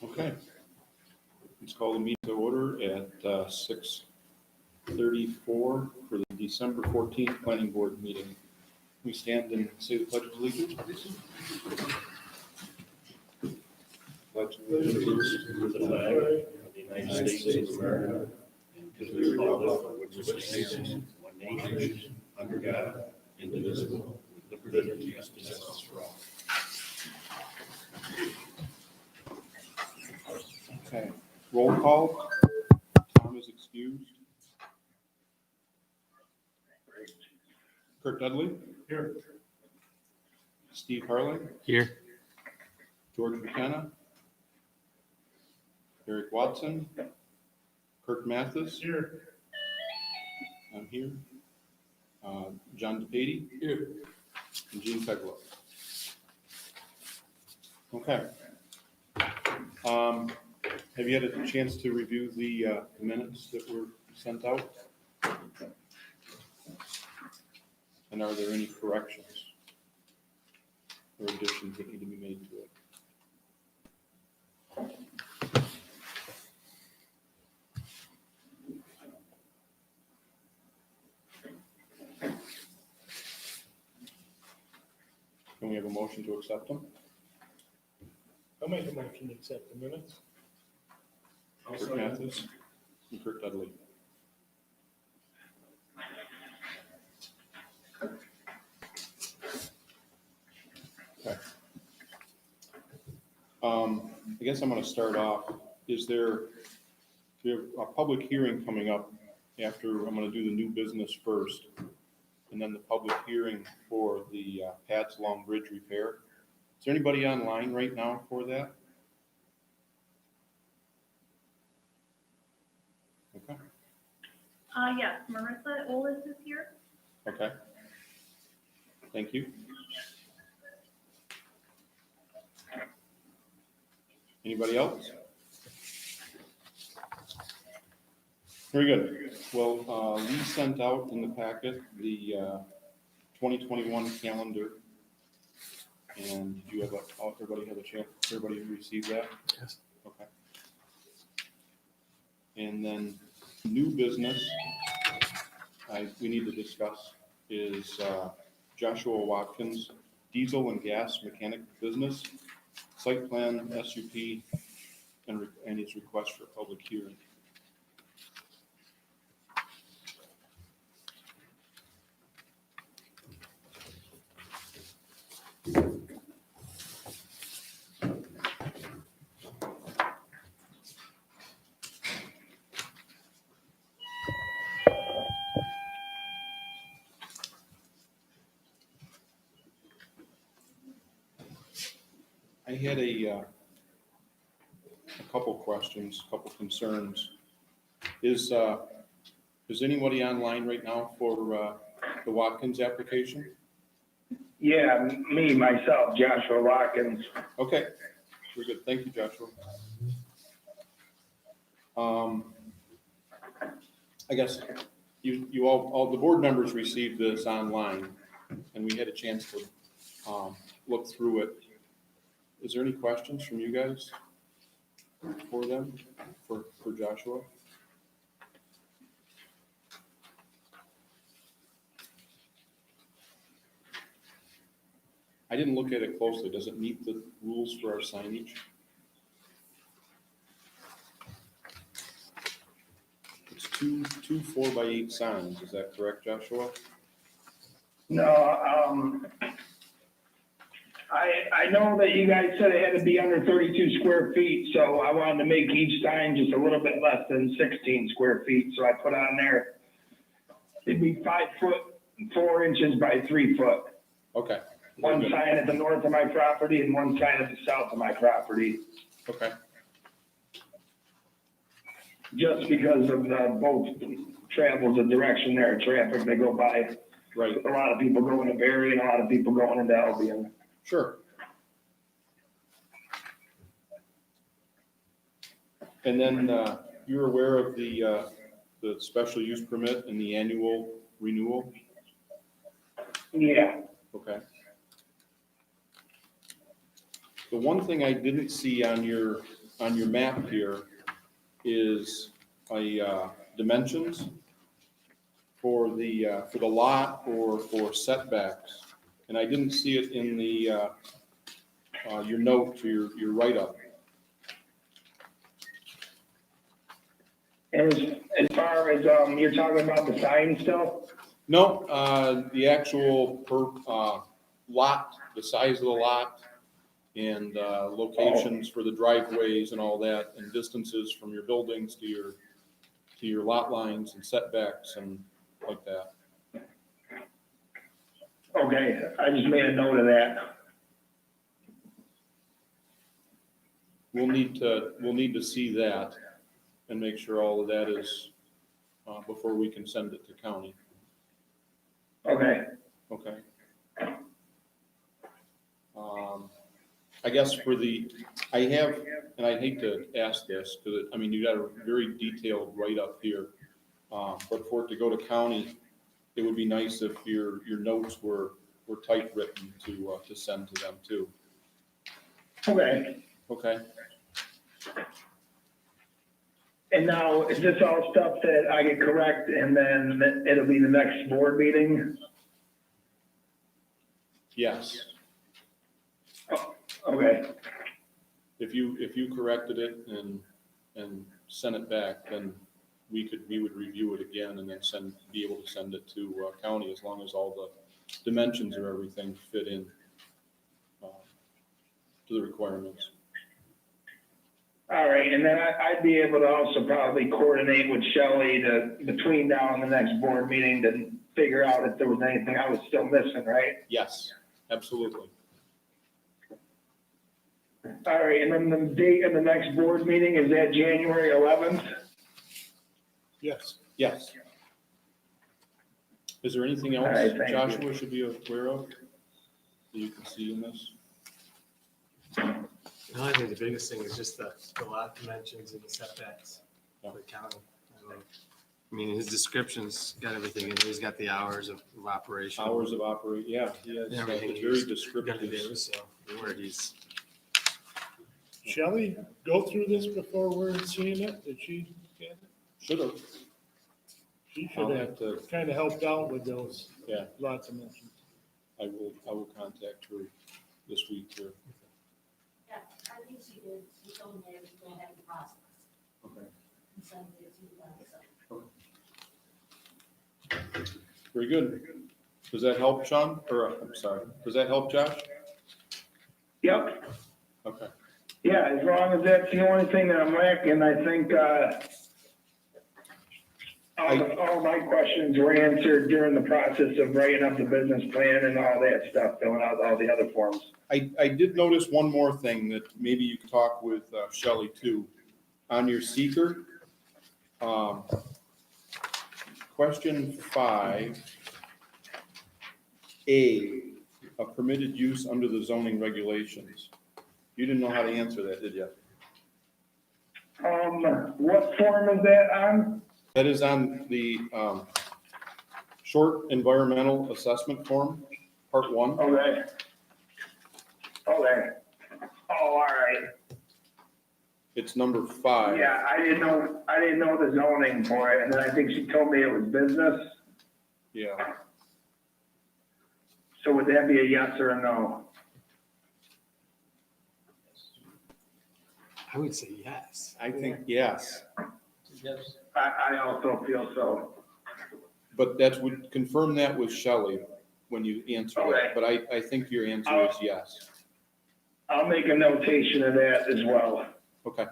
Okay. Let's call the meeting to order at 6:34 for the December 14th Planning Board meeting. We stand and say the Pledge of Allegiance. Pledge of Allegiance To the flag of the United States of America and to the republic for which it stands, one nation, under God, indivisible, with liberty and justice for all. Okay. Roll call. Tom is excused. Kurt Dudley. Here. Steve Harlan. Here. George McKenna. Eric Watson. Kirk Mathis. Here. I'm here. John DePady. Here. And Gene Pegler. Okay. Have you had a chance to review the minutes that were sent out? And are there any corrections or additions that need to be made to it? Can we have a motion to accept them? I'll make a motion to accept the minutes. Kirk Mathis and Kurt Dudley. Okay. I guess I'm going to start off. We have a public hearing coming up after, I'm going to do the new business first, and then the public hearing for the Pat's Long Bridge repair. Is there anybody online right now for that? Okay. Yes, Marissa Olis is here. Okay. Thank you. Anybody else? Very good. Well, we sent out in the packet the 2021 calendar. And did you have everybody have a chance? Everybody receive that? Yes. Okay. And then new business we need to discuss is Joshua Watkins, diesel and gas mechanic business, site plan, SUP, and his request for public hearing. I had a couple questions, a couple concerns. Is anybody online right now for the Watkins application? Yeah, me, myself, Joshua Watkins. Okay, we're good. Thank you, Joshua. I guess you all the board members received this online, and we had a chance to look through it. Is there any questions from you guys for them, for Joshua? I didn't look at it closely. Does it meet the rules for our signage? It's two 4x8 signs. Is that correct, Joshua? No, I know that you guys said it had to be under 32 square feet, so I wanted to make each sign just a little bit less than 16 square feet, so I put on there, it'd be 5 foot, 4 inches by 3 foot. Okay. One sign at the north of my property and one sign at the south of my property, Okay. just because of both travels the direction there, traffic, they go by. Right. A lot of people going to Berry and a lot of people going into Albion. Sure. And then you're aware of the special use permit and the annual renewal? Yeah. Okay. The one thing I didn't see on your on your map here is a dimensions for the lot or for setbacks. And I didn't see it in the, your note to your write-up. And as far as, you're talking about the sign still? No, the actual lot, the size of the lot, and locations for the driveways and all that, and distances from your buildings to your lot lines and setbacks and like that. Okay, I just made a note of that. We'll need to see that and make sure all of that is, before we can send it to county. Okay, Okay. I guess I have, and I hate to ask this, because, I mean, you got a very detailed write-up here. But for it to go to county, it would be nice if your notes were typewritten to send to them too. okay. Okay? And now, is this all stuff that I can correct and then it'll be the next board meeting? Yes. Okay, If you corrected it and sent it back, then we would review it again and then be able to send it to county, as long as all the dimensions of everything fit in to the requirements. all right, and then I'd be able to also probably coordinate with Shelley between now and the next board meeting to figure out if there was anything I was still missing, right? Yes, absolutely. All right, and then the date of the next board meeting, is that January 11th? Yes. Yes. Is there anything else All right, thank you. Joshua should be aware of that you can see in this? No, I think the biggest thing is just the lot dimensions and the setbacks for the county. I mean, his description's got everything in there. He's got the hours of operation. Hours of operate, yeah, he has, Everything it's very he's descriptive. gonna do, so where he's, Shelley, go through this before we're seeing it? Did she get it? Should have. She I'll should have have to, kind of helped out with those. Yeah. Lots of mentions. I will contact her this week here. Yeah, I think she did, she told me it was going to have the process. Okay. And send it to them, so. Very good. Does that help, Sean? Or, I'm sorry, does that help, Josh? Yep. Okay. Yeah, as long as that's the only thing that I'm lacking, I think, all my questions were answered during the process of writing up the business plan and all that stuff, filling out all the other forms. I did notice one more thing that maybe you could talk with Shelley too. On your seeker, question 5, A, a permitted use under the zoning regulations. You didn't know how to answer that, did you? What form is that on? That is on the short environmental assessment form, part 1. Okay. Okay. Oh, all right. It's number 5. Yeah, I didn't know the zoning for it, and then I think she told me it was business. Yeah. So would that be a yes or a no? I would say yes. I think yes, I also feel so. but that would confirm that with Shelley when you answer Okay. that. But I think your answer is yes. I'll make a notation of that as well. Okay.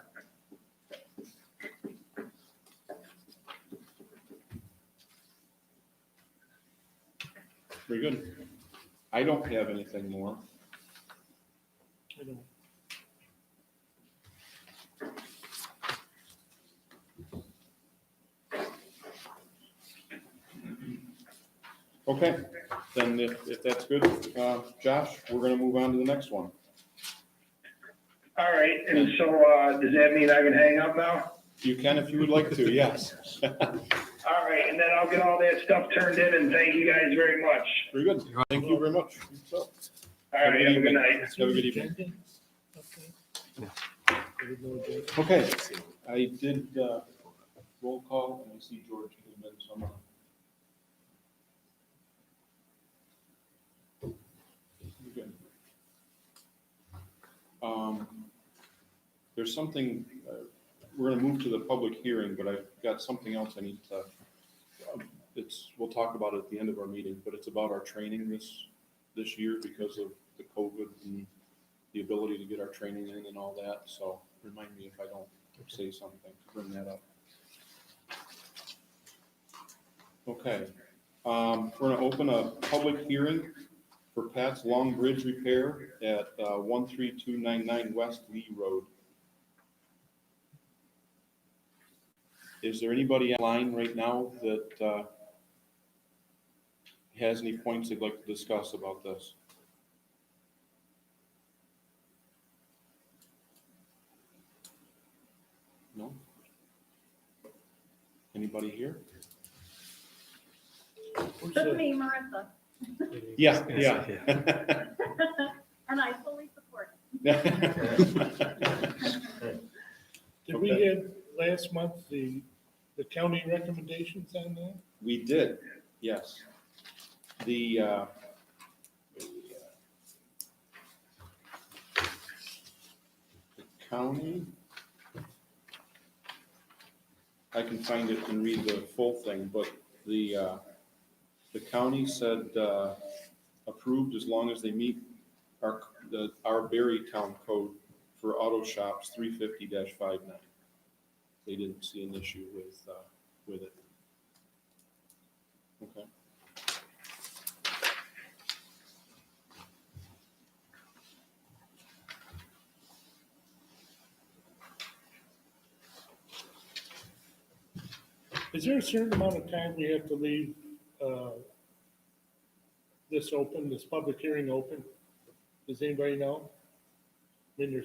Very good. I don't have anything more. I don't- Okay, then if that's good, Josh, we're gonna move on to the next one. All right, and so, does that mean I can hang up now? You can if you would like to, yes. All right, and then I'll get all that stuff turned in, and thank you guys very much. Very good. Thank you very much. So, All right, have a good night. Have a good evening. Okay. With no objection. Okay, I did, roll call, and I see George came in, so I'm gonna. You're good. There's something, we're gonna move to the public hearing, but I've got something else I need to, we'll talk about it at the end of our meeting, but it's about our training this year because of the COVID and the ability to get our training in and all that, so remind me if I don't say something, bring that up. Okay, we're gonna open a public hearing for Pat's Long Bridge repair at 13299 West Lee Road. Is there anybody online right now that has any points they'd like to discuss about this? No? Anybody here? Who's That's the- me, Marissa, Yeah, and I fully support it. Did we have last month the county recommendations on that? We did, yes. The county, I can find it and read the full thing, but the county said approved as long as they meet our Berry Town code for auto shops 350-59. They didn't see an issue with it. Okay. Is there a certain amount of time we have to leave this open, this public hearing open? Does anybody know? I mean,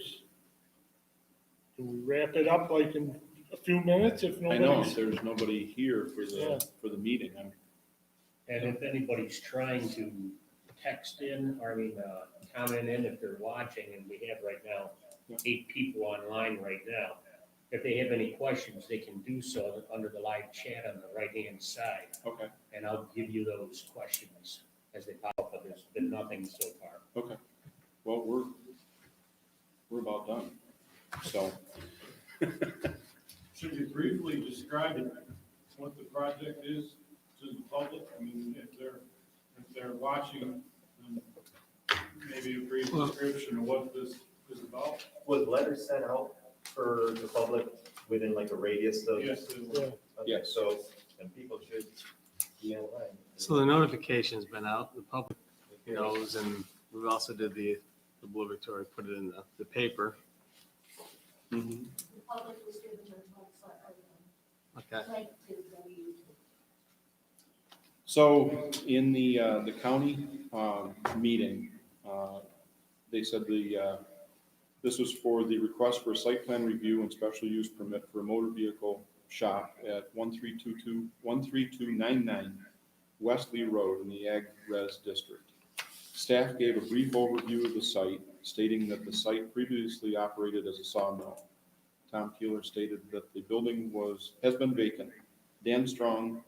can we wrap it up like in a few minutes if I know, nobody's? there's nobody here Yeah. for the meeting. And if anybody's trying to text in, or comment in if they're watching, and we have right now 8 people online right now. If they have any questions, they can do so under the live chat on the right-hand side, Okay, and I'll give you those questions as they pop up, but there's been nothing so far. okay. Well, we're about done, so. Should you briefly describe what the project is to the public? I mean, if they're watching, maybe a brief description of what this is about? Was letters sent out for the public within like a radius of? Yes, it was. Yeah. Okay, Yes. So, and people should be online. So the notification's been out, the public knows, and we also did the Blue Victoria, put it in the paper. Mhm. The public was given their website, or Okay. the link to the YouTube. So in the county meeting, they said this was for the request for a site plan review and special use permit for a motor vehicle shop at 13299 Wesley Road in the Ag Res District. Staff gave a brief overview of the site, stating that the site previously operated as a sawmill. Tom Keeler stated that the building has been vacant. Dan Strong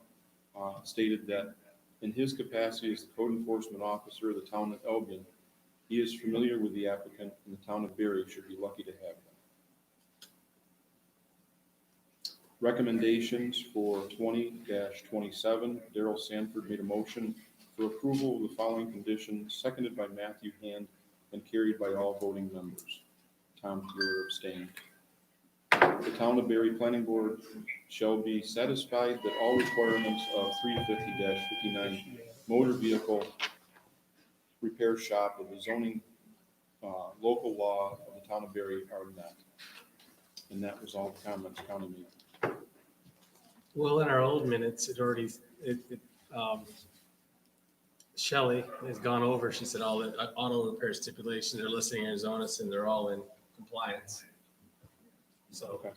stated that in his capacity as the code enforcement officer of the town of Elgin, he is familiar with the applicant, and the town of Berry should be lucky to have him. Recommendations for 20-27, Daryl Sanford made a motion for approval of the following conditions, seconded by Matthew Hand and carried by all voting members. Tom Keeler abstained. The town of Berry Planning Board shall be satisfied that all requirements of 350-59 motor vehicle repair shop of the zoning local law of the town of Berry are met. And that was all the comments county made. Well, in our old minutes, Shelley has gone over, she said all the auto repair stipulations are listed in Arizona, and they're all in compliance. So. Okay.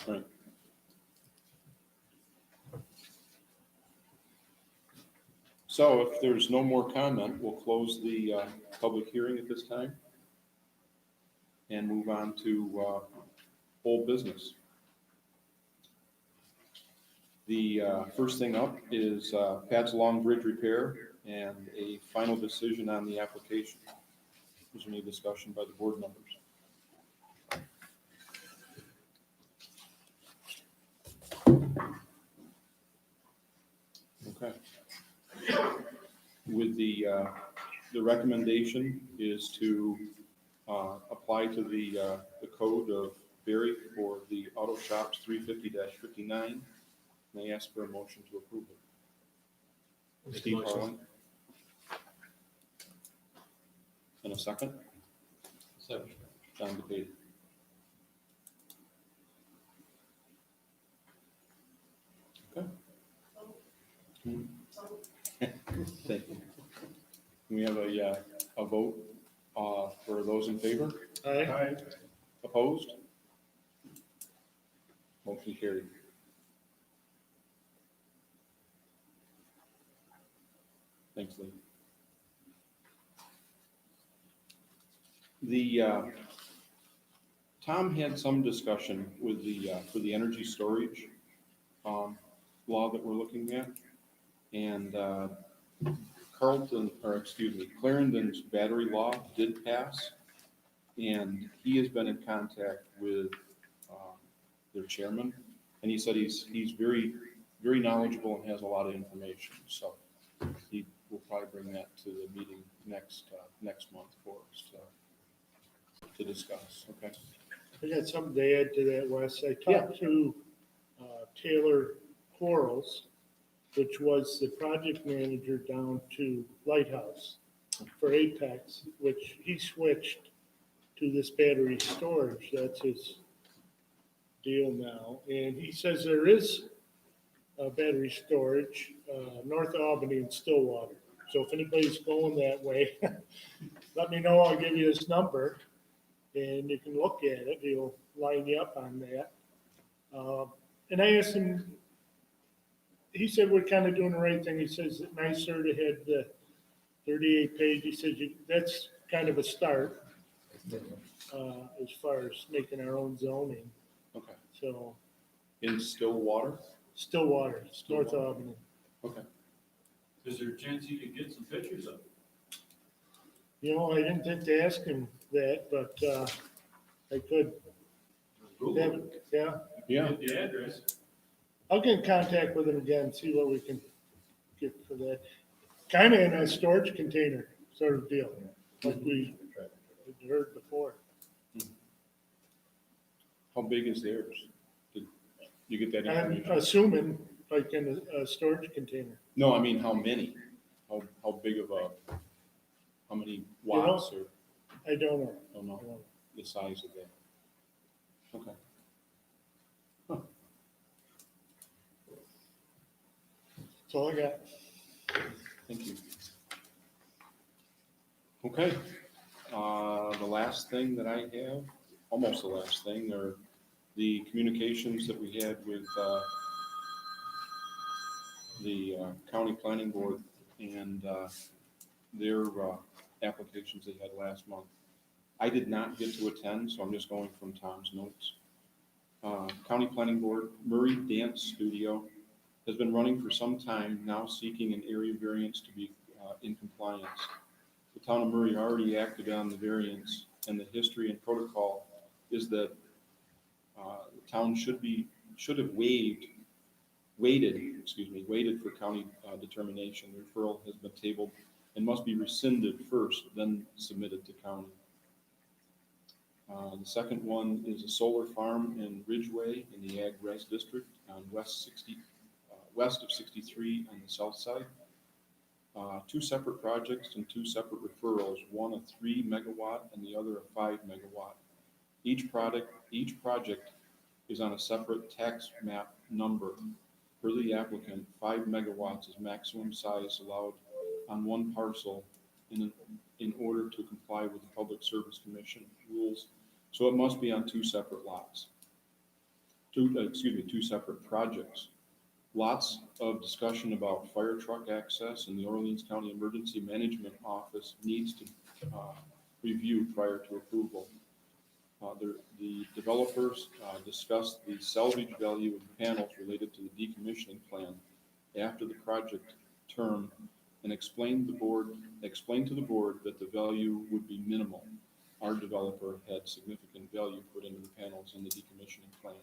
All right. So if there's no more comment, we'll close the public hearing at this time. and move on to whole business. The first thing up is Pat's Long Bridge repair and a final decision on the application. Is there any discussion by the board members? Okay. With the recommendation is to apply to the code of Berry for the auto shops 350-59. And I ask for a motion to approve it. Make a Steve motion. Harlan. And a second? Second. John DePatie. Okay. Thank you. We have a vote for those in favor? Aye. Opposed? Motion carried. Thanks, Lee. Tom had some discussion with for the energy storage law that we're looking at. And Clarendon's battery law did pass. And he has been in contact with their chairman. And he said he's very, very knowledgeable and has a lot of information. So he will probably bring that to the meeting next month for us to discuss, okay? I got something to add to that, Wes. I talked to Taylor Quarles, which was the project manager down to Lighthouse for Apex, which he switched to this battery storage. That's his deal now. And he says there is battery storage north of Albany and Stillwater. So if anybody's going that way, let me know. I'll give you his number and you can look at it. He'll line you up on that. And I asked him, he said we're kind of doing the right thing. He says it's nicer to have the 38 page. He says that's kind of a start as far as making our own zoning. Okay. So In Stillwater? Stillwater, north of Albany. Okay. Is there a chance you could get some pictures of it? You know, I didn't think to ask him that, but I could. Google Have it. it, yeah. Yeah, Get the address. I'll get in contact with him again, see what we can get for that. Kind of in a storage container sort of deal, like we had heard before. how big is theirs? Did you get that I'm information? assuming like in a storage container. No, I mean, how many? How big of how many watts or, I don't know. I don't know, the size of that? Okay. That's all I got. Thank you. Okay, the last thing that I have, almost the last thing, are the communications that we had with the county planning board and their applications they had last month. I did not get to attend, so I'm just going from Tom's notes. County Planning Board, Murray Dance Studio has been running for some time, now seeking an area variance to be in compliance. The town of Murray already acted on the variance, and the history and protocol is that the town should have waited for county determination. The referral has been tabled and must be rescinded first, then submitted to county. The second one is a solar farm in Ridgeway in the Ag Res District on west of 63 on the south side. Two separate projects and two separate referrals, one a 3 megawatt and the other a 5 megawatt. Each project is on a separate tax map number. Per the applicant, 5 megawatts is maximum size allowed on one parcel in order to comply with the Public Service Commission rules. So it must be on two separate lots. Two separate projects. Lots of discussion about fire truck access, and the Orleans County Emergency Management Office needs to review prior to approval. the developers discussed the salvage value of the panels related to the decommissioning plan after the project term and explained to the board that the value would be minimal. Our developer had significant value put into the panels in the decommissioning plan.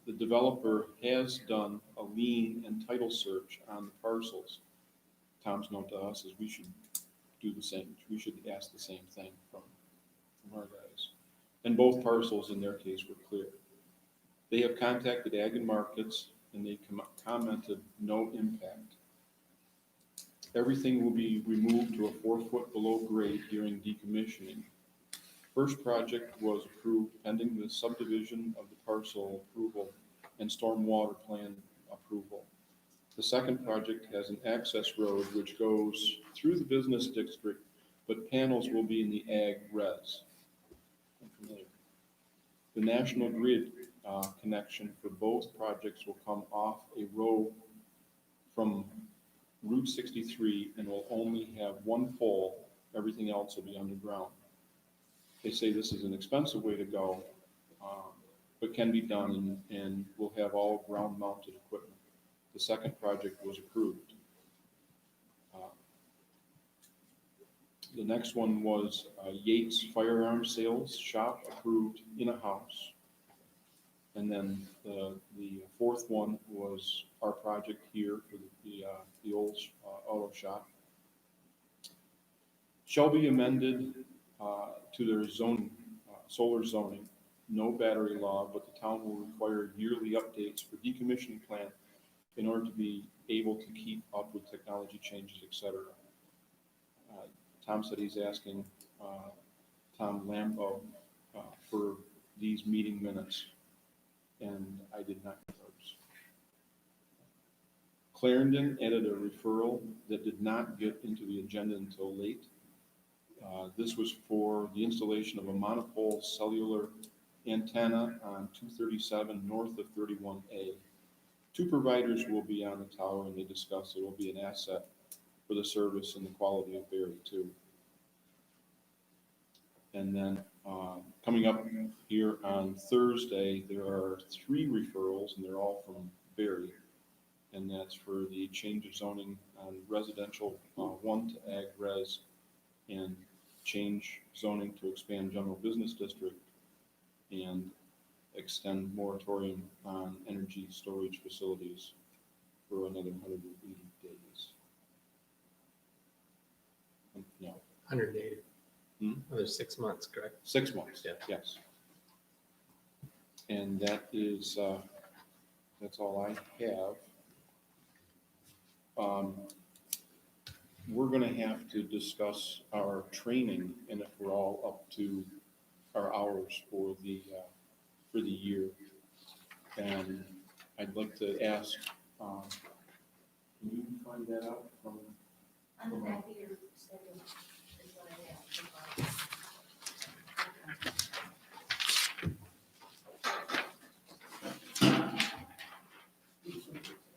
The developer has done a lien and title search on the parcels. Tom's note to us is we should do the same. We should ask the same thing from our guys. And both parcels in their case were clear. They have contacted Ag and Markets and they commented no impact. Everything will be removed to a 4-foot below grade during decommissioning. First project was approved pending the subdivision of the parcel approval and stormwater plan approval. The second project has an access road which goes through the business district, but panels will be in the ag res. I'm familiar. The National Grid connection for both projects will come off a row from Route 63 and will only have one pole. Everything else will be underground. They say this is an expensive way to go, but can be done and will have all ground-mounted equipment. The second project was approved. The next one was Yates Firearm Sales Shop approved in a house. And then the fourth one was our project here for the old auto shop. Shall be amended to their zoning, solar zoning, no battery law, but the town will require yearly updates for decommissioning plan in order to be able to keep up with technology changes, et cetera. Tom said he's asking Tom Lambo for these meeting minutes, and I did not get those. Clarendon added a referral that did not get into the agenda until late. This was for the installation of a monopole cellular antenna on 237 north of 31A. 2 providers will be on the tower, and they discussed it will be an asset for the service and the quality of Berry too. And then coming up here on Thursday, there are 3 referrals, and they're all from Berry. And that's for the change of zoning on residential 1 to ag res and change zoning to expand general business district and extend moratorium on energy storage facilities for another 180 days. No, 180. Hmm? Another 6 months, correct? 6 months, Yeah. yes. And that is, that's all I have. We're gonna have to discuss our training and if we're all up to our hours for the year. And I'd like to ask, can you find that out from? On the back of your schedule is what I have.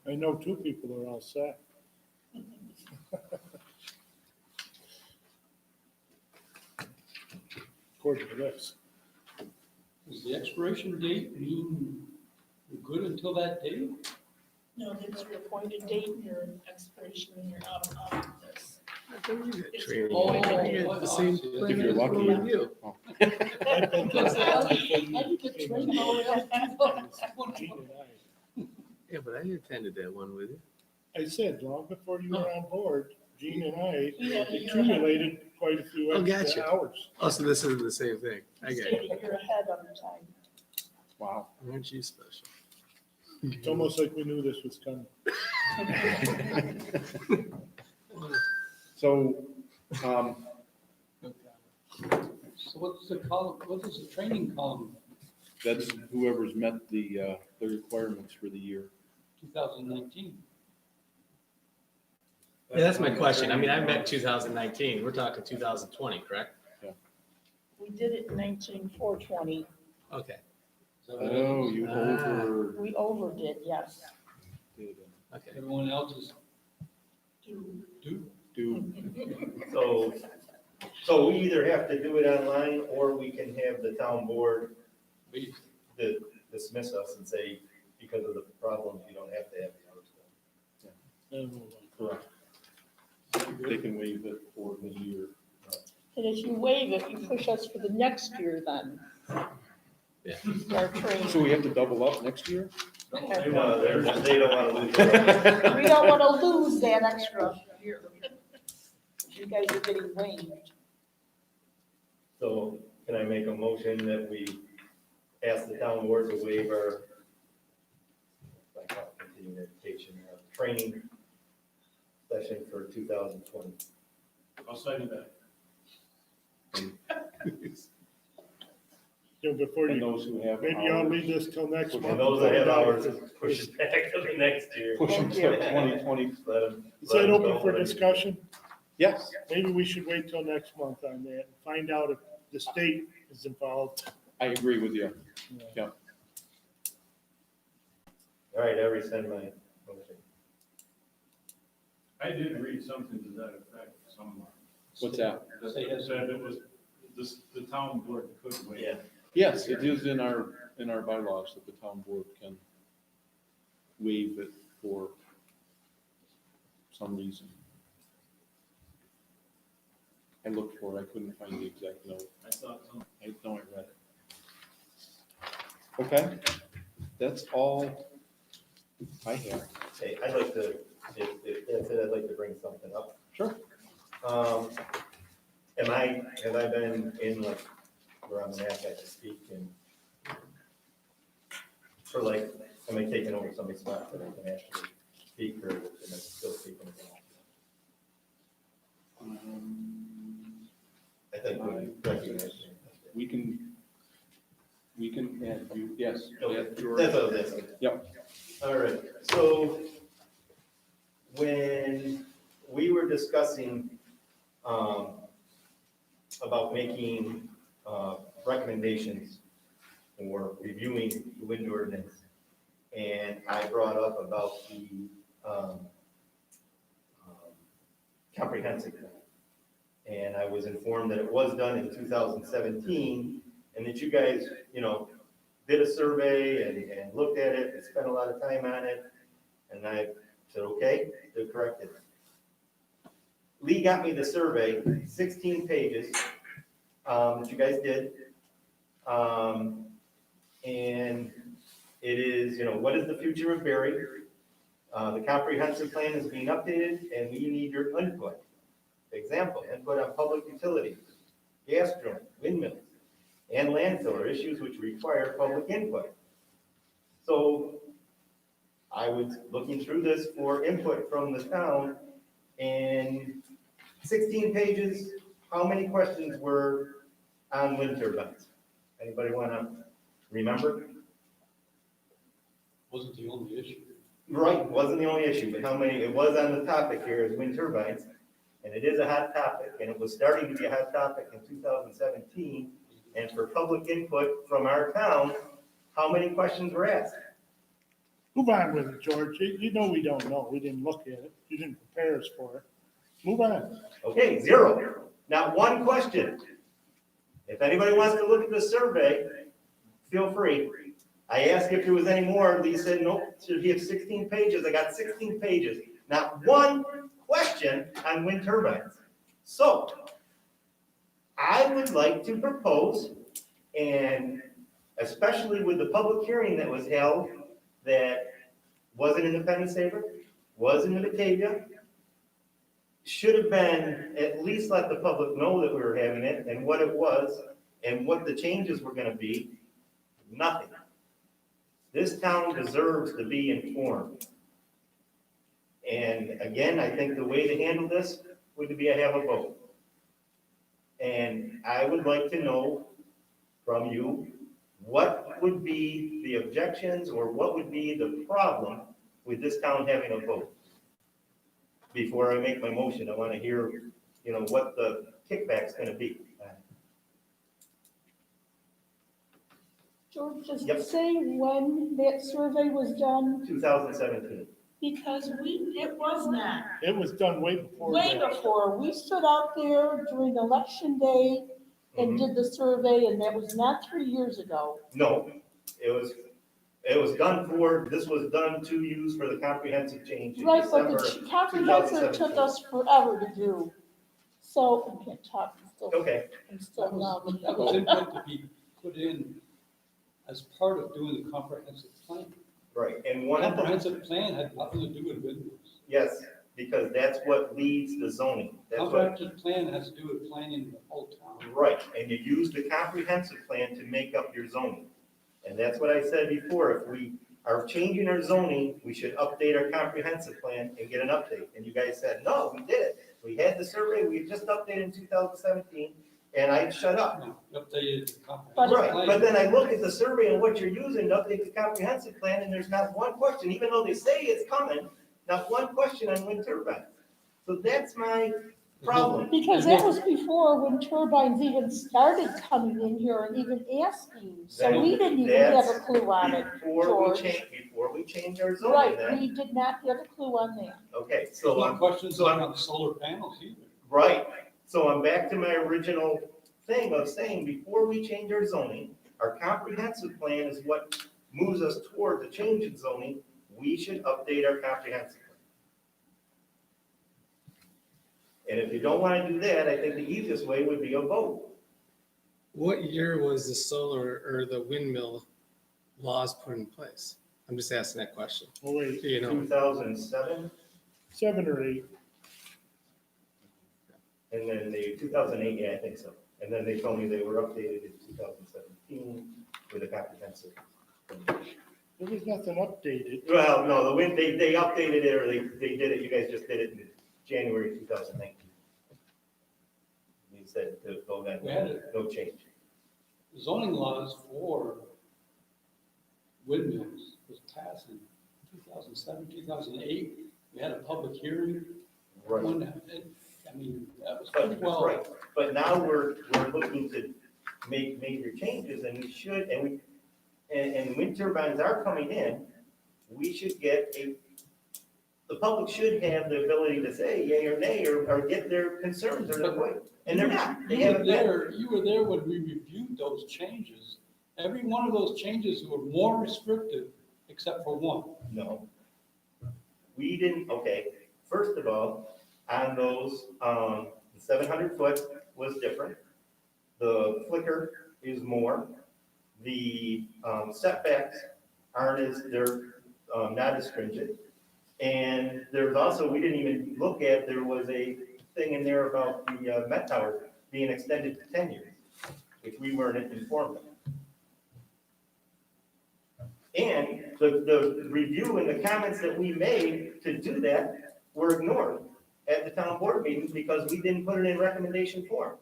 I know 2 people are all set. According to this. Does the expiration date mean we're good until that date? No, there's your appointed date, your expiration, and your out of this. I think you get It's- training. Oh, You get the same if plan you're as lucky. with you. I've been Because to- I didn't get trained all the way up to Gene and I. Yeah, but I attended that one with you. I said, long before you were on board, Gene and I He had a year accumulated quite a few Oh, extra gotcha. hours. Oh, so this is the same thing. I get Stayed it. a year ahead on the time. Wow. Aren't you special? It's almost like we knew this was coming. So, So what's the column, what is the training column, that's whoever's met the requirements for the year. 2019? Yeah, that's my question. I mean, I met 2019. We're talking 2020, correct? We did it in 19/4/20. Okay. Oh, you overdid We overdid, yes. it. Okay. Everyone else is Do- due? Do, So So we either have to do it online, or we can have the town board dismiss us and say, because of the problems, you don't have to have the hours done. Correct. They can waive it for the year. And if you waive it, you push us for the next year then. Yeah. Our training. So we have to double up next year? No, they don't want to lose their. We don't want to lose that extra year. You guys are getting waived. So can I make a motion that we ask the town board to waive our continuing education, training session for 2020? I'll second that. So before And you, those who have. maybe I'll leave this till next month. And those that have hours, push it back to the next year. Push them to 2020. Let 'em- Is let that 'em open go for when- discussion? Yes. Maybe we should wait till next month on that and find out if the state is involved. I agree with you. All right, I rescind my motion. I did read something to that effect somewhere. What's that? That said it was, the town board could waive. Yeah. Yes, it is in our bylaws that the town board can waive it for some reason. I looked for it, I couldn't find the exact note. I thought some. I know I read it. Okay, that's all I have. Hey, I'd like to, if that's it, I'd like to bring something up. Sure. Have I been in like, where I'm an asset to speak and for like, am I taking over somebody's spot that I can actually speak, or am I still speaking? I think we recognize. We can add you, yes. That's what I was asking. Yep. All right, so when we were discussing, about making, recommendations or reviewing the wind ordinance, and I brought up about the, comprehensive plan. And I was informed that it was done in 2017, and that you guys, did a survey and looked at it, and spent a lot of time on it, and I said, okay, they're corrected. Lee got me the survey, 16 pages, that you guys did. And it is, what is the future of Berry? The comprehensive plan is being updated, and we need your input. Example, input on public utilities, gas drilling, windmills, and landfill are issues which require public input. So I was looking through this for input from the town, and 16 pages, how many questions were on wind turbines? Anybody want to remember? Wasn't the only issue. Right, wasn't the only issue, but how many, it was on the topic here is wind turbines, and it is a hot topic, and it was starting to be a hot topic in 2017, and for public input from our town, how many questions were asked? Move on with it, George. You know we don't know. We didn't look at it. You didn't prepare us for it. Move on. Okay, 0, not one question. If anybody wants to look at the survey, feel free. I asked if there was any more, Lee said, nope, should he have 16 pages? I got 16 pages, not one question on wind turbines. So, I would like to propose, and especially with the public hearing that was held, that wasn't in the Penny Saver, wasn't in the Batavia, should have been, at least let the public know that we were having it, and what it was, and what the changes were gonna be. Nothing. This town deserves to be informed. And again, I think the way to handle this would be to have a vote. And I would like to know from you, what would be the objections, or what would be the problem with this town having a vote? Before I make my motion, I want to hear, what the kickback's gonna be. George, does Yep. it say when that survey was done? 2017. Because it was not. It was done way before Way that. before, we stood out there during election day and did the survey, and that was not 3 years ago. No, it was done this was done to use for the comprehensive change in Right, but December. the comprehensive took 2017. us forever to do. So, I can't talk, Okay, I'm still numb. That was input to be put in as part of doing the comprehensive plan. right, and one of the, Comprehensive plan had nothing to do with windmills. yes, because that's what leads the zoning. That's what, Comprehensive plan has to do with planning the whole town. right, and you use the comprehensive plan to make up your zoning. And that's what I said before, if we are changing our zoning, we should update our comprehensive plan and get an update. And you guys said, no, we did it. We had the survey, we just updated in 2017, and I shut up. No, updated the But- comprehensive Right, plan. but then I look at the survey and what you're using to update the comprehensive plan, and there's not one question, even though they say it's coming, not one question on wind turbines. So that's my problem. Because that was before when turbines even started coming in here and even asking, so we didn't even have a clue on it, George. Before we change our zoning Right, then, we did not have a clue on that. okay, There's so no I'm, questions so I'm- on the solar panels either. right, so I'm back to my original thing of saying, before we change our zoning, our comprehensive plan is what moves us toward the change in zoning, we should update our comprehensive plan. And if you don't want to do that, I think the easiest way would be a vote. What year was the solar or the windmill laws put in place? I'm just asking that question. Oh, wait, Do you know? 2007, 7 or 8. and then the 2008, yeah, I think so. And then they told me they were updated in 2017 with a comprehensive. There was nothing updated. Well, no, the wind, they updated it, or they did it, you guys just did it in January 2019. You said to vote on, We had it. no change. Zoning laws for windmills was passed in 2007, 2008. We had a public hearing. Right. When, I mean, that was But, pretty well. right, but now we're looking to make major changes, and we should, and wind turbines are coming in, we should get the public should have the ability to say yay or nay, or get their concerns or their way, and they're not, they You were haven't been. there, you were there when we reviewed those changes. Every one of those changes were more restrictive, except for one. No. We didn't, okay, first of all, on those, the 700 foot was different. The flicker is more. The setbacks aren't as, they're not as stringent. And there's also, we didn't even look at, there was a thing in there about the Met Tower being extended to 10 years, which we weren't informed of. And the review and the comments that we made to do that were ignored at the town board meeting because we didn't put it in recommendation form.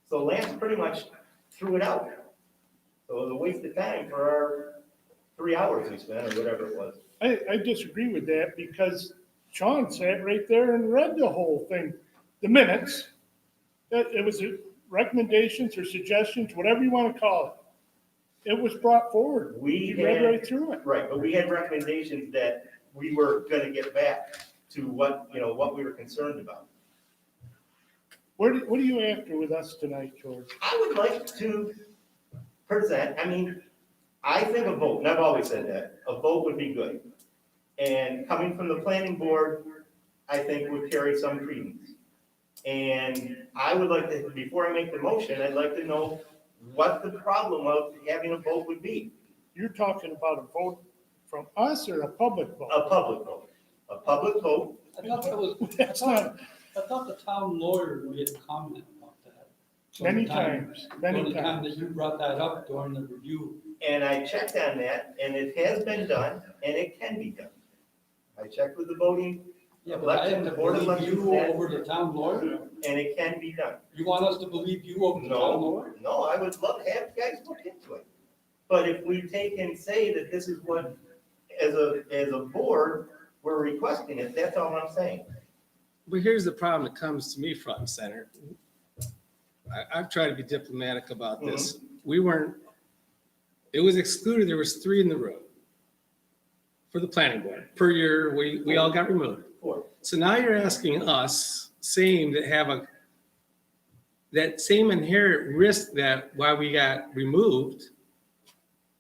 So Lance pretty much threw it out. So it was a waste of time for our 3 hours we spent, or whatever it was. I disagree with that because Sean sat right there and read the whole thing, the minutes. It was recommendations or suggestions, whatever you want to call it. It was brought forward. We He read had, right through it. right, but we had recommendations that we were gonna get back to what, what we were concerned about. What are you after with us tonight, George? I would like to present, I think a vote, and I've always said that, a vote would be good. And coming from the planning board, I think would carry some credence. And I would like to, before I make the motion, I'd like to know what the problem of having a vote would be. You're talking about a vote from us or a public vote? A public vote. A public vote, I thought that was, That's not, I thought the town lawyer made a comment about that. many During times, the time that you brought that up during the review. and I checked on that, and it has been done, and it can be done. I checked with the voting, Yeah, but I have to Board of believe Elections you that- over the town lawyer? and it can be done. You want us to believe you over the town lawyer? No, I would love to have you guys look into it. But if we take and say that this is what, as a board, we're requesting it, that's all I'm saying. But here's the problem that comes to me front and center. I've tried to be diplomatic about this. We weren't, it was excluded, there was 3 in the room. for the planning board. Per year, we all got removed. 4. So now you're asking us, same, that have that same inherent risk that why we got removed,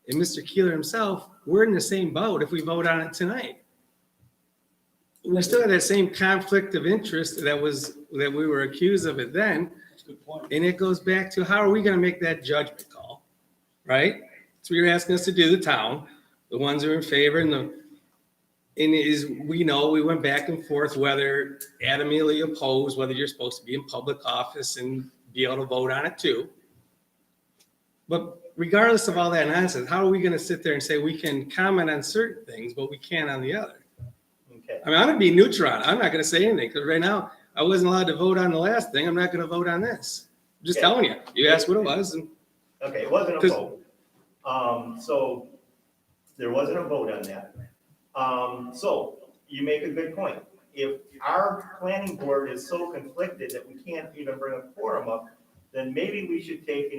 and Mr. Keeler himself, we're in the same boat if we vote on it tonight. We still have that same conflict of interest that we were accused of it then. That's a good point. And it goes back to how are we gonna make that judgment call, right? So you're asking us to do the town, the ones who are in favor we know we went back and forth whether adamantly opposed, whether you're supposed to be in public office and be able to vote on it too. But regardless of all that nonsense, how are we gonna sit there and say we can comment on certain things, but we can't on the other? Okay. I mean, I'm gonna be neutral. I'm not gonna say anything, because right now, I wasn't allowed to vote on the last thing. I'm not gonna vote on this. I'm just Okay. telling you. You asked what it was, and Okay, it wasn't a 'Cause- vote. So there wasn't a vote on that. So you make a good point. If our planning board is so conflicted that we can't even bring a quorum up, then maybe we should take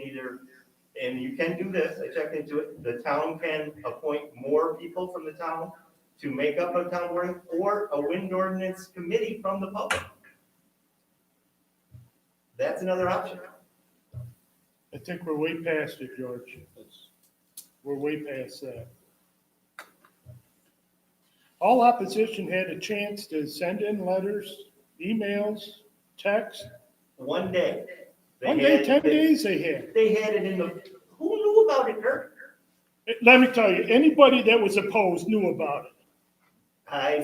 and you can do this, I checked into it, the town can appoint more people from the town to make up a town board, or a wind ordinance committee from the public. That's another option. I think we're way past it, George. We're way past that. All opposition had a chance to send in letters, emails, text. One day. they One day, had- 10 days they had. They had it in who knew about it, Kurt? Let me tell you, anybody that was opposed knew about I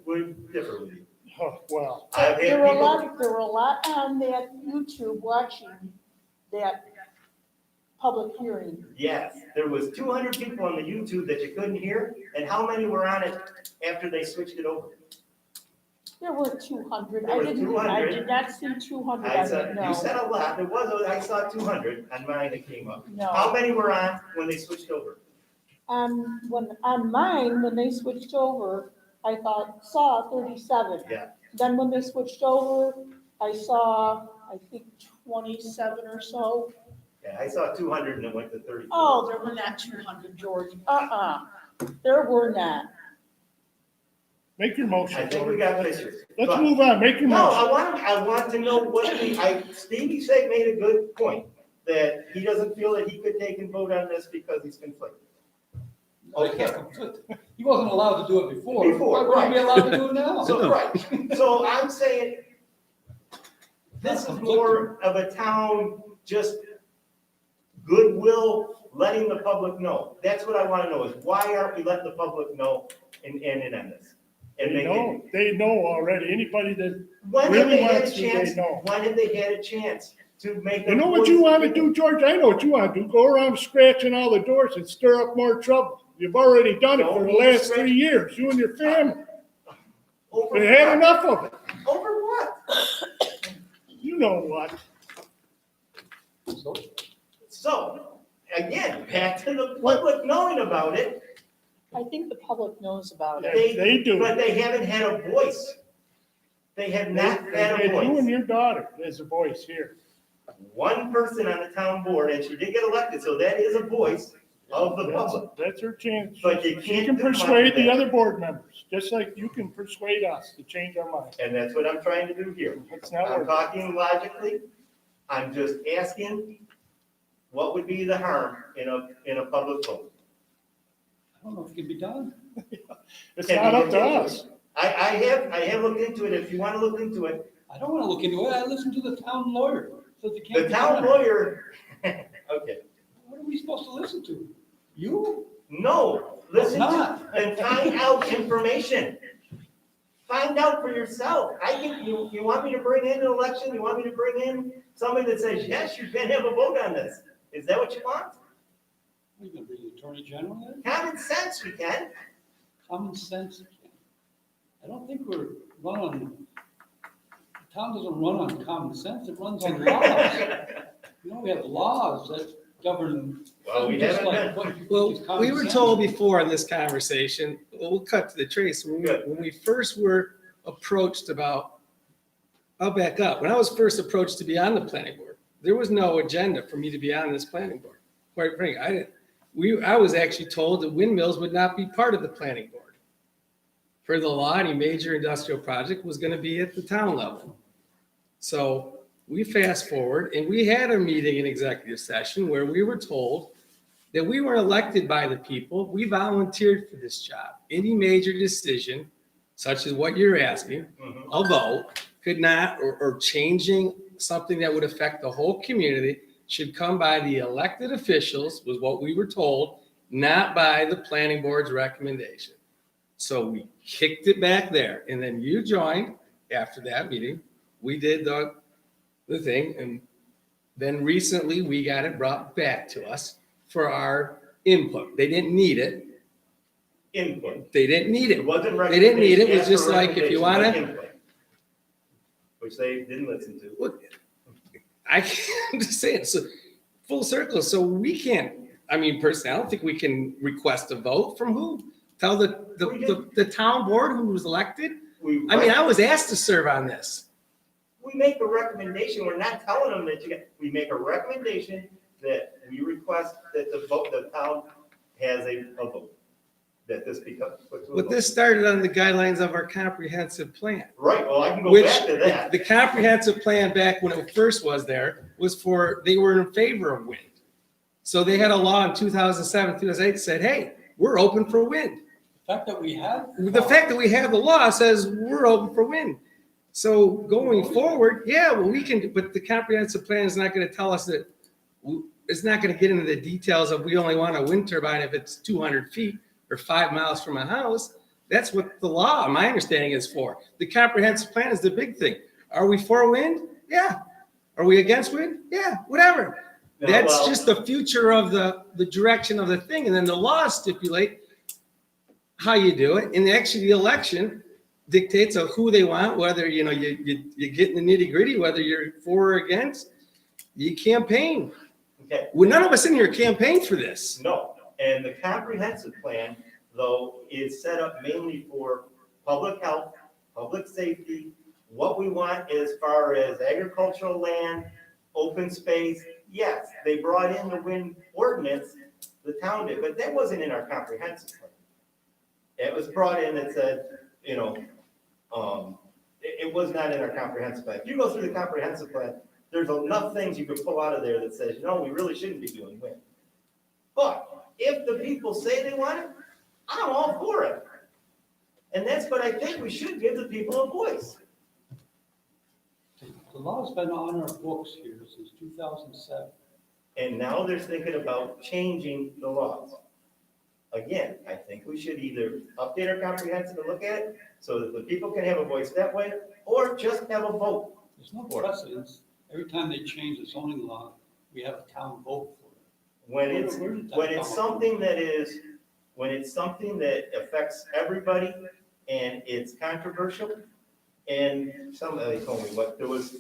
would differ with you. Oh, well, I've had There were people, there were a lot on that YouTube watching that public hearing. yes, there was 200 people on the YouTube that you couldn't hear, and how many were on it after they switched it over? There were 200. There were I 200. did not see 200. I I said, didn't you know. said a lot, I saw 200 on mine that came up. No. How many were on when they switched over? On mine, when they switched over, I saw 37. Yeah. Then when they switched over, I saw, I think, 27 or so. Yeah, I saw 200 and it went to 34. Oh, there were not 200, George. There were not. make your motion. I think we George. got pictures. Let's But- move on, make your No, motion. I want to know Stevie Sake made a good point, that he doesn't feel that he could take and vote on this because he's conflicted. Okay. He wasn't allowed to do it before. Before, Why would he be right. allowed to do it now? So, right, so I'm saying, this is more of a town, just goodwill, letting the public know. That's what I wanna know, is why aren't we letting the public know and end on this? And They know already. Anybody that, when have really they had a wants to, they chance, know. when have they had a chance to make? you know what you want to do, George? I know what you want to do. Go around scratching all the doors and stir up more trouble. You've already done it for the last 3 years, you and your family. Over They had what? enough of it. Over what? You know what? So, again, back to the public knowing about it, I think the public knows about it. They do. but they haven't had a voice. They have not They had a had you and voice. your daughter as a voice here. One person on the town board, and she did get elected, so that is a voice of the public. That's her chance. But you She can't can do much persuade with the that. other board members, just like you can persuade us to change our mind. And that's what I'm trying to do here. It's not I'm working. talking logically. I'm just asking, what would be the harm in a public vote? I don't know if it can be done. It's Can not we up look to into us. it? I have looked into it. If you want to look into it, I don't want to look into it. I listened to the town lawyer. Says it can't the be town done. lawyer, okay, What are we supposed to listen to? You? no, listen to, Not. and find out information. Find out for yourself. You want me to bring in an election? You want me to bring in somebody that says, yes, you can have a vote on this? Is that what you want? Are you going to be the attorney general then? Common sense, we can. Common sense. I don't think we're run on, the town doesn't run on common sense, it runs on laws. You know, we have laws that govern. Well, we just haven't like been. what you think is well, common we were sense. told before in this conversation, we'll cut to the chase. When we first were approached about, I'll back up. When I was first approached to be on the planning board, there was no agenda for me to be on this planning board. Quite frankly, I was actually told that windmills would not be part of the planning board. Per the law, any major industrial project was gonna be at the town level. So we fast forward and we had a meeting in executive session where we were told that we were elected by the people. We volunteered for this job. Any major decision, such as what you're asking, a vote, could not, or changing something that would affect the whole community, should come by the elected officials, was what we were told, not by the planning board's recommendation. So we kicked it back there, and then you joined after that meeting. We did the thing, and then recently we got it brought back to us for our input. They didn't need it. Input. They didn't need It it. wasn't They didn't need it. It was recommendation, just like, if you recommendation, wanna, but input, which they didn't listen to. look, I'm just saying, so full circle. So we can't, I mean, personally, I don't think we can request a vote from who? Tell the town board who was elected? I mean, I was asked to serve on this. We make a recommendation, we're not telling them that we make a recommendation that we request that the town has a vote, that this becomes. But this started on the guidelines of our comprehensive plan. Right, well, I can go Which, back to that. the comprehensive plan back when it first was there, was for, they were in favor of wind. So they had a law in 2007, 2008 that said, hey, we're open for wind. The fact that we have. The fact that we have the law says we're open for wind. So going forward, yeah, well, we can, but the comprehensive plan is not gonna tell us that, it's not gonna get into the details of we only want a wind turbine if it's 200 feet or 5 miles from a house. That's what the law, my understanding, is for. The comprehensive plan is the big thing. Are we for wind? Yeah. Are we against wind? Yeah, whatever. No, That's well- just the future of the direction of the thing. And then the laws stipulate how you do it. And actually the election dictates of who they want, whether, you get in the nitty gritty, whether you're for or against. You campaign. Okay. Well, none of us in here campaigned for this. No, and the comprehensive plan, though, is set up mainly for public health, public safety, what we want as far as agricultural land, open space. Yes, they brought in the wind ordinance, the town did, but that wasn't in our comprehensive plan. It was brought in and said, it was not in our comprehensive plan. If you go through the comprehensive plan, there's enough things you could pull out of there that says, no, we really shouldn't be doing wind. But if the people say they want it, I'm all for it. And that's what I think we should give the people a voice. The law's been on our books here since 2007. And now they're thinking about changing the laws. Again, I think we should either update our comprehensive and look at it so that the people can have a voice that way, or just have a vote. There's no precedence. Every time they change the zoning law, we have a town vote for it. When it's, Where did that when come it's from? when it's something that affects everybody and it's controversial, and somebody told me what, there was,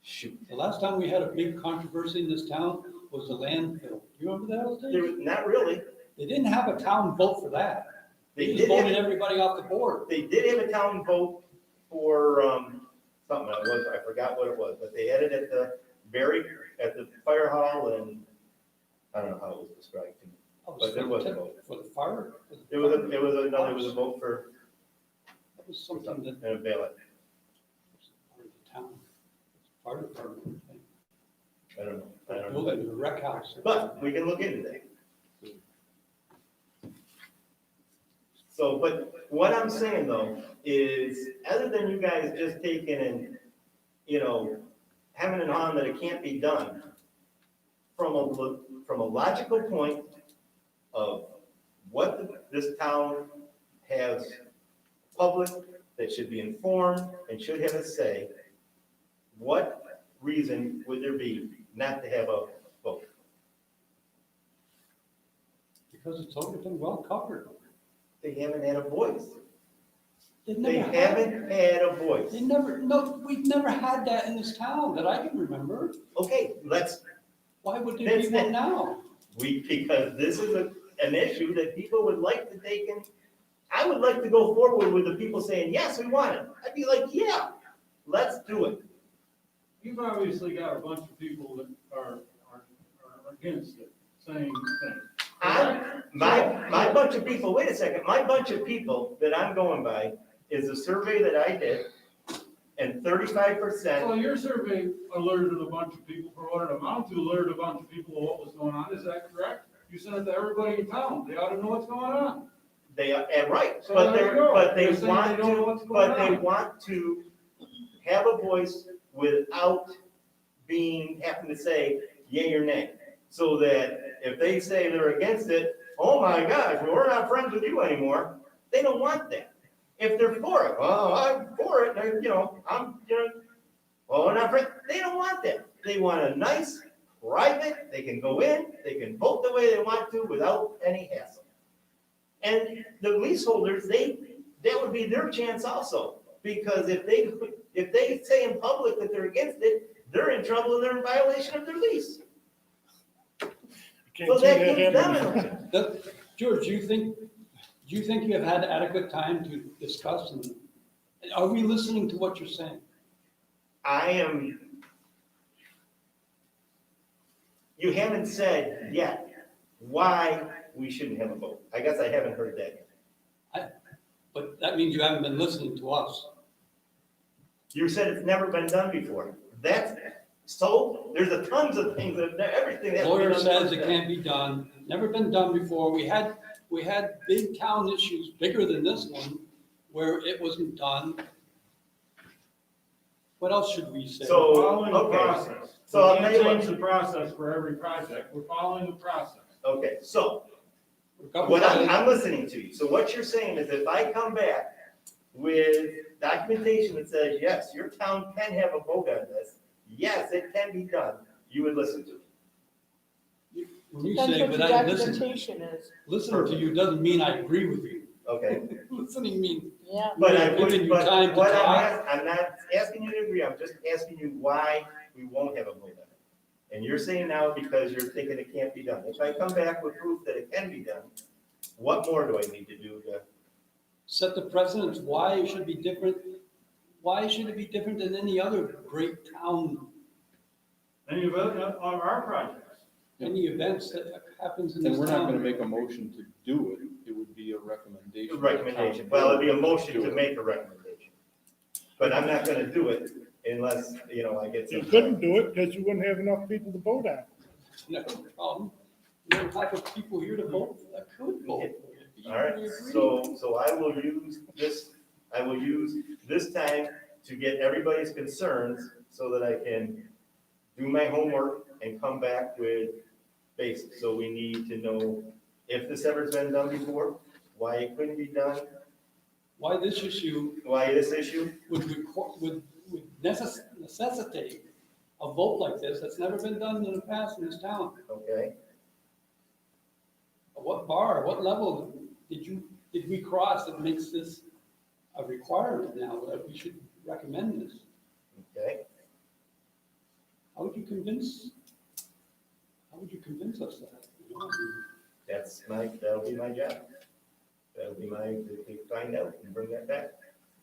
shoot. The last time we had a big controversy in this town was the landfill. You remember that, old There days? was, not really. They didn't have a town vote for that. They They just did voted have, everybody off the board. they did have a town vote for, something, I forgot what it was, but they had it at the fire hall, and I don't know how it was described to me. That But there was a for vote. For the fire? for the There was fire? there was a vote for, That was something that and a ballot. was part of the town. Fire department. I think. I don't know. Building the rec house. But we can look into that. So, but what I'm saying though, is other than you guys just taking and, having it on that it can't be done, from a logical point of what this town has public that should be informed and should have a say, what reason would there be not to have a vote? Because it's already been well covered. They haven't had a voice. They They never haven't had a voice. we've never had that in this town that I can remember. Okay, Why would there be That's one it. now? because this is an issue that people would like to take in. I would like to go forward with the people saying, yes, we want it. I'd be like, yeah, let's do it. You've obviously got a bunch of people that are against it, saying things. My bunch of people, wait a second, my bunch of people that I'm going by is a survey that I did, and 35%. So your survey alerted a bunch of people, for what it amounted to, alerted a bunch of people of what was going on, is that correct? You sent it to everybody in town, they ought to know what's going on. They are, and right, So but there they're, you go. but they They're saying want they don't know to, what's going but they on. want to have a voice without having to say yay or nay. So that if they say they're against it, oh my gosh, we're not friends with you anymore. They don't want that. If they're for it, well, I'm for it, and, well, we're not friends. They don't want that. They want a nice, private, they can go in, they can vote the way they want to without any hassle. And the leaseholders, that would be their chance also, because if they say in public that they're against it, they're in trouble and they're in violation of their lease. Can't So see that that gives them happening. George, do you think you have had adequate time to discuss and are we listening to what you're saying? You haven't said yet why we shouldn't have a vote. I guess I haven't heard that yet. But that means you haven't been listening to us. You said it's never been done before. There's a tons of things, everything that's. Lawyer says it can't be done, never been done before. We had big town issues, bigger than this one, where it wasn't done. What else should we say? So, We're following the okay. process. So I'll We tell can't you what. change the process for every project, we're following the process. Okay, so what I'm listening to you. So what you're saying is if I come back with documentation that says, yes, your town can have a vote on this, yes, it can be done, you would listen to me. When you Depends say, what but your I listen documentation is. to you doesn't mean I agree with you. Okay? Listening means Yeah. But Giving you time to talk. I'm not asking you to agree, I'm just asking you why we won't have a vote on it. And you're saying now because you're thinking it can't be done. If I come back with proof that it can be done, what more do I need to do to? set the precedence, why it should be different. Why should it be different than any other great town, Any of it on our projects. any events that happens in this And we're not gonna town? make a motion to do it, it would be a recommendation. Recommendation, well, it'd be a motion to make a recommendation. But I'm not gonna do it unless, I get some. You couldn't do it because you wouldn't have enough people to vote on. No problem. You don't have people here to vote, that could vote. All right, so I will use this time to get everybody's concerns so that I can do my homework and come back with basics. So we need to know if this ever's been done before, why it couldn't be done, Why this issue why this issue. would necessitate a vote like this, that's never been done in the past in this town. Okay, What bar, what level did we cross that makes this a requirement now, that we should recommend this? okay. How would you convince us that? You know, That'll be my job. That'll be to find out and bring that back.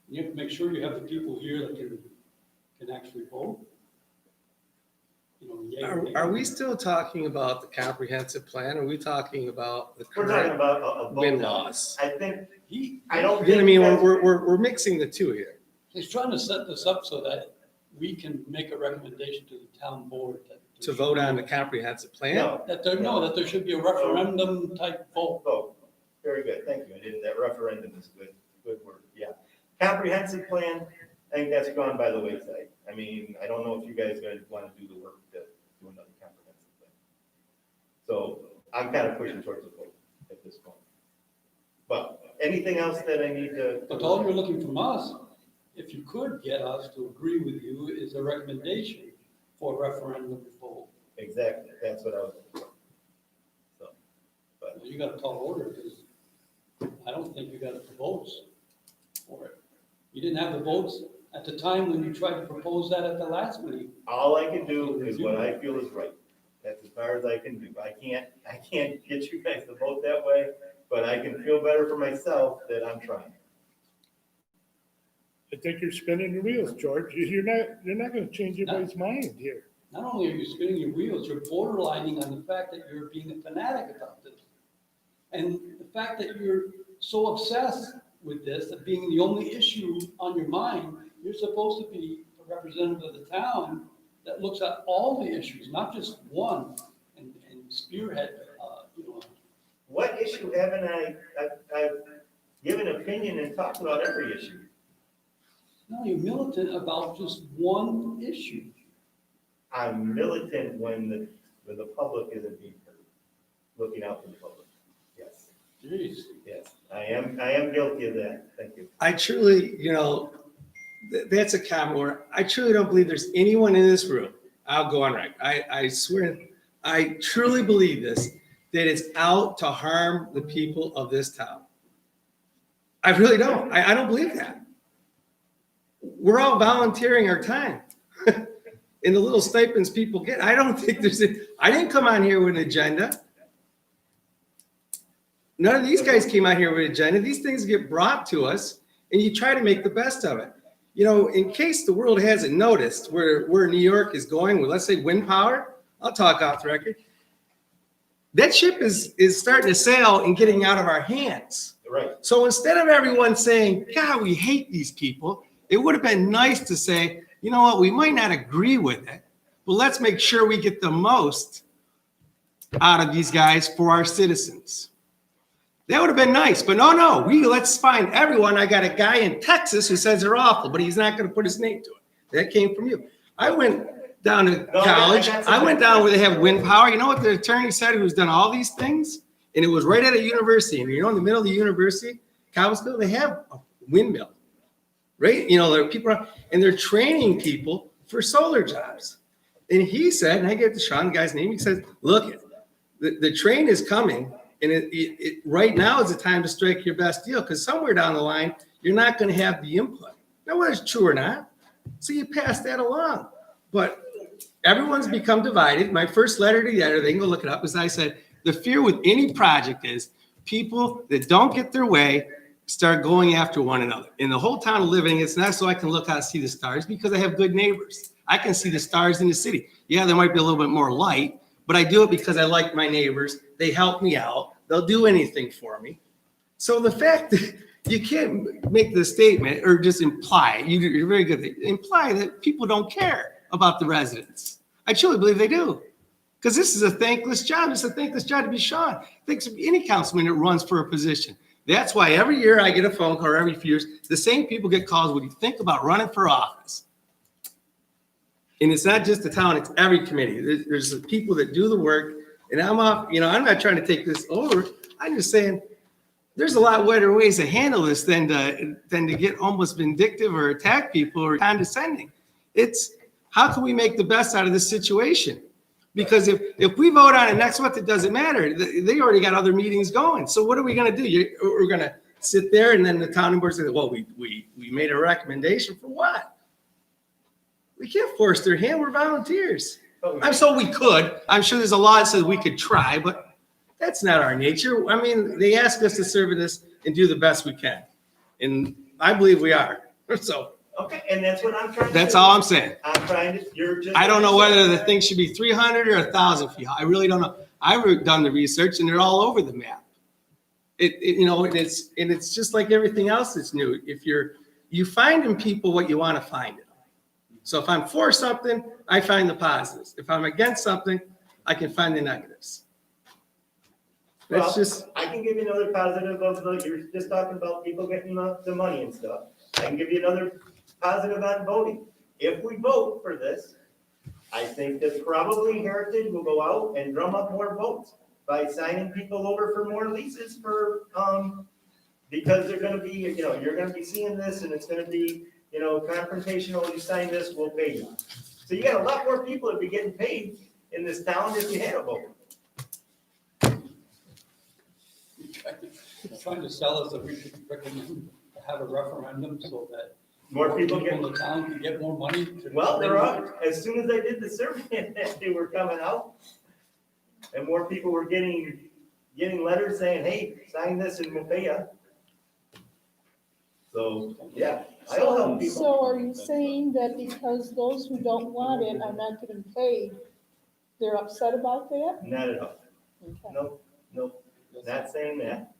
You have to make sure you have the people here that can actually vote. Yea or nay. Are we still talking about the comprehensive plan? Or are we talking about the We're talking current about a vote. wind now. laws? I think, He- I don't. You know what I mean? think that's- We're mixing the two here. He's trying to set this up so that we can make a recommendation to the town board that. To vote on the comprehensive plan? No, That there should be a referendum type vote. vote. Very good, thank you. That referendum is good word, yeah. Comprehensive plan, I think that's gone by the wayside. I mean, I don't know if you guys want to do the work to do another comprehensive plan. So I'm kind of pushing towards a vote at this point. But anything else that I need to? But all you're looking from us, if you could get us to agree with you, is a recommendation for a referendum vote. Exactly, that's what I was looking for. So, but, You got a tall order, because I don't think you got the votes for it. You didn't have the votes at the time when you tried to propose that at the last meeting. all I can do is what I feel is right. That's as far as I can do. I can't get you guys to vote that way, but I can feel better for myself that I'm trying. I think you're spinning your wheels, George. You're not gonna change anybody's mind here. Not only are you spinning your wheels, you're borderlining on the fact that you're being a fanatic about this. And the fact that you're so obsessed with this, that being the only issue on your mind, you're supposed to be a representative of the town that looks at all the issues, not just one, and spearhead, What issue haven't I've given opinion and talked about every issue. No, you're militant about just one issue. I'm militant when the public isn't being heard, looking out for the public. Yes, Jeez. yes, I am guilty of that. Thank you. I truly, that's a comment where I truly don't believe there's anyone in this room. I'll go on record. I swear, I truly believe this, that it's out to harm the people of this town. I really don't. I don't believe that. We're all volunteering our time. And the little stipends people get, I don't think I didn't come on here with an agenda. None of these guys came out here with an agenda. These things get brought to us and you try to make the best of it. In case the world hasn't noticed where New York is going with, let's say, wind power, I'll talk off the record. That ship is starting to sail and getting out of our hands. Right. So instead of everyone saying, God, we hate these people, it would have been nice to say, you know what, we might not agree with it, but let's make sure we get the most out of these guys for our citizens. That would have been nice, but no, let's find everyone. I got a guy in Texas who says they're awful, but he's not going to put his name to it. That came from you. I went down to college. I went down where they have wind power. You know what the attorney said who's done all these things? And it was right at a university. And in the middle of the university, Cobblestone, they have a windmill. Right? There are people, and they're training people for solar jobs. And he said, and I get to Sean, the guy's name, he says, look, the train is coming, and it right now is the time to strike your best deal, because somewhere down the line, you're not going to have the input. Now, whether it's true or not, so you pass that along. But everyone's become divided. My first letter to the editor, they can go look it up, is I said, the fear with any project is people that don't get their way start going after one another. In the whole town of living, it's not so I can look out and see the stars, because I have good neighbors. I can see the stars in the city. Yeah, there might be a little bit more light, but I do it because I like my neighbors. They help me out. They'll do anything for me. So the fact that you can't make the statement or just imply, you're very good, imply that people don't care about the residents. I truly believe they do. Because this is a thankless job. It's a thankless job to be Sean. Thanks to any councilman that runs for a position. That's why every year I get a phone call, or every few years, the same people get calls when you think about running for office. And it's not just the town, it's every committee. There's the people that do the work. And I'm not trying to take this over. I'm just saying there's a lot better ways to handle this than to get almost vindictive or attack people or condescending. It's how can we make the best out of this situation? Because if we vote on it next month, it doesn't matter. They already got other meetings going. So what are we going to do? We're going to sit there and then the town board says, well, we made a recommendation for what? We can't force their hand. We're volunteers. So we could. I'm sure there's a law that says we could try, but that's not our nature. I mean, they ask us to serve in this and do the best we can. And I believe we are. So. Okay, and that's what I'm trying to That's do. all I'm saying. I'm trying to, you're just. I don't know whether the thing should be 300 or 1,000 feet. I really don't know. I've done the research and they're all over the map. It's just like everything else that's new. If you find in people what you want to find in them. So if I'm for something, I find the positives. If I'm against something, I can find the negatives. That's just. I can give you another positive of you're just talking about people getting the money and stuff. I can give you another positive on voting. If we vote for this, I think that probably Heritage will go out and drum up more votes by signing people over for more leases because they're gonna be, you're gonna be seeing this and it's gonna be, confrontational. You sign this, we'll pay you. So you got a lot more people that be getting paid in this town if you had a vote. Trying to sell us that we should recommend have a referendum so that More people in get. the town can get more money. Well, there are, as soon as I did the survey, they were coming out. And more people were getting letters saying, hey, sign this and we'll pay you. So, yeah, I'll help people. So are you saying that because those who don't want it are not getting paid, they're upset about that? Not at all. Okay. Nope. Not saying that,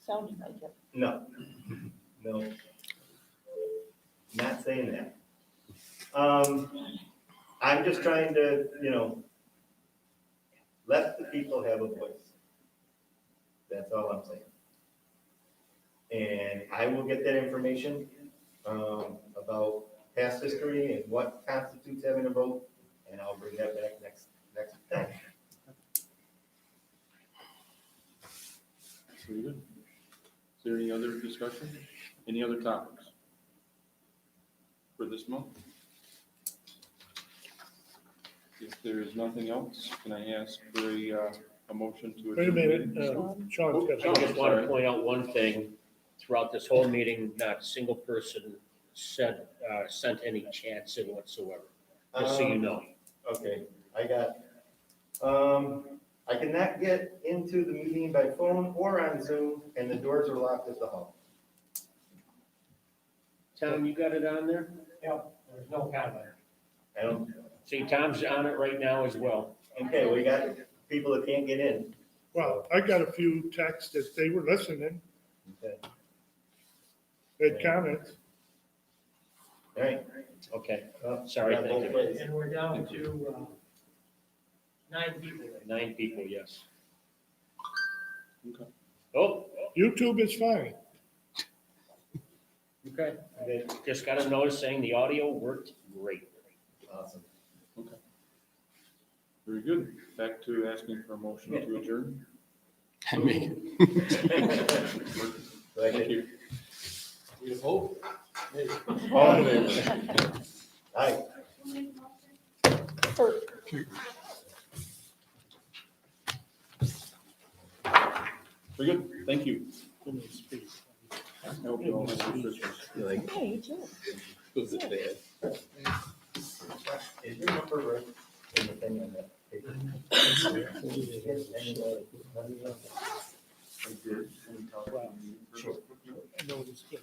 Sounded like it. no, no. Not saying that. I'm just trying to, let the people have a voice. That's all I'm saying. And I will get that information, about past history and what constitutes having a vote, and I'll bring that back next time. Very good. Is there any other discussion? Any other topics for this month? If there is nothing else, can I ask for a motion to adjourn? Wait a minute, the meeting? Sean's got I a just want to point out one thing. Throughout this whole meeting, not a single person sent any chats in whatsoever, just so you know. Okay, I cannot get into the meeting by phone or on Zoom, and the doors are locked at the hall. Tom, you got it on there? There's no comment. I don't, See, Tom's on it right now as well. okay, we got people that can't get in. Well, I got a few texts that they were listening, Okay. had comments. All right. Okay, Well, sorry, got thank both you. ways. And we're down to, 9 people. 9 people, yes. Okay. Oh, YouTube is fine. okay. Okay, Just got a notice saying the audio worked great. awesome. Very good. Back to asking for a motion to adjourn. I mean. Thank you. We hope. All in favor? Aye. For Very good. Thank you. I hope you all have a good Christmas. Yeah, you too. Was it bad? Is your number right in the thing on that paper? I did. Sure. I know it's good.